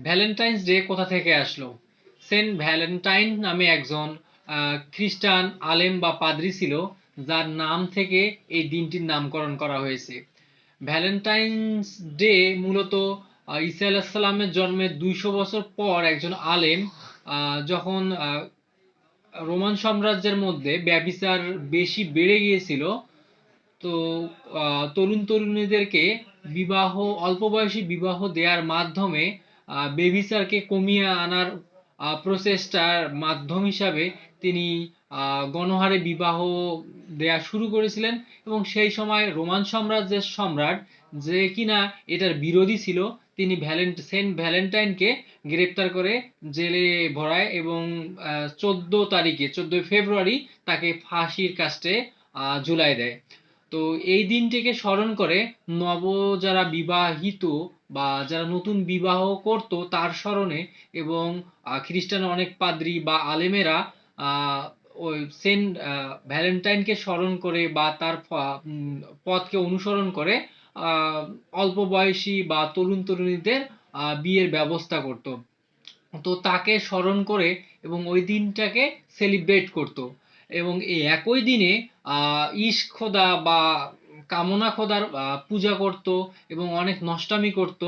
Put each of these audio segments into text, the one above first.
Valentine's day কোথা থেকে আসলো? সেন্ট ভ্যালেন্টাইন নামে একজন খ্রিস্টান আলেম বা পাদ্রী ছিল, যার নাম থেকে এই দিনটির নামকরণ করা হয়েছে। ভ্যালেন্টাইন্স ডে মূলত ঈসা আলাইহিস সালামের জন্মের 200 বছর পর একজন আলেম যখন রোমান সাম্রাজ্যের মধ্যে ব্যভিচার বেশি বেড়ে গিয়েছিল, তো তরুণ তরুণীদেরকে অল্প বয়সী বিবাহ দেওয়ার মাধ্যমে বেবিচারকে কমিয়ে আনার প্রচেষ্টার মাধ্যম হিসাবে তিনি গণহারে বিবাহ দেয়া শুরু করেছিলেন। এবং সেই সময় রোমান সাম্রাজ্যের সম্রাট, যে কিনা এটার বিরোধী ছিল, তিনি সেন্ট ভ্যালেন্টাইনকে গ্রেপ্তার করে জেলে ভরায় এবং 14 ফেব্রুয়ারি তাকে ফাঁসির কাস্টে ঝুলাই দেয়। তো এই দিনটিকে স্মরণ করে যারা বিবাহিত বা যারা নতুন বিবাহ করত তার স্মরণে, এবং খ্রিস্টান অনেক পাদ্রী বা আলেমেরা আহ, ওই সেন্ট ভ্যালেন্টাইনকে স্মরণ করে বা তার পথকে অনুসরণ করে আহ, অল্প বয়সী বা তরুণ তরুণীদের বিয়ের ব্যবস্থা করত। তো তাকে স্মরণ করে এবং ওই দিনটাকে সেলিব্রেট করত। এবং এই একই দিনে ইশ খোদা বা কামনা খোদার পূজা করত এবং অনেক নষ্টামি করত।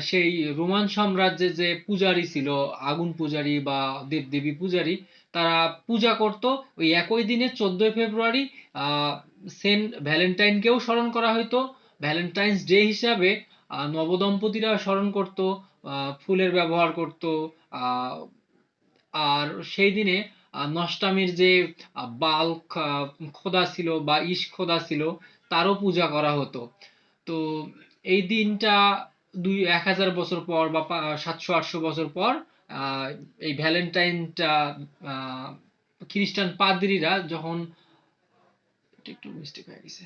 সেই রোমান সাম্রাজ্যে যে পূজারী ছিল, আগুন পূজারী বা দেবদেবী পূজারী, তারা পূজা করত। ওই একই দিনে 14 ফেব্রুয়ারি সেন্ট ভ্যালেন্টাইনকেও স্মরণ করা হতো। ভ্যালেন্টাইন্স ডে হিসাবে নবদম্পতিরা স্মরণ করত, ফুলের ব্যবহার করত। আহ, আর সেই দিনে নষ্টামীর যে বাল খোদা ছিল বা ইশ খোদা ছিল, তারও পূজা করা হতো। তো এই দিনটা 1000 বছর পর বা 700-800 বছর পর আহ, এই ভ্যালেন্টাইনটা আহ, খ্রিস্টান পাদ্রীরা যখন, একটু মিস্টেক হয়ে গেছে।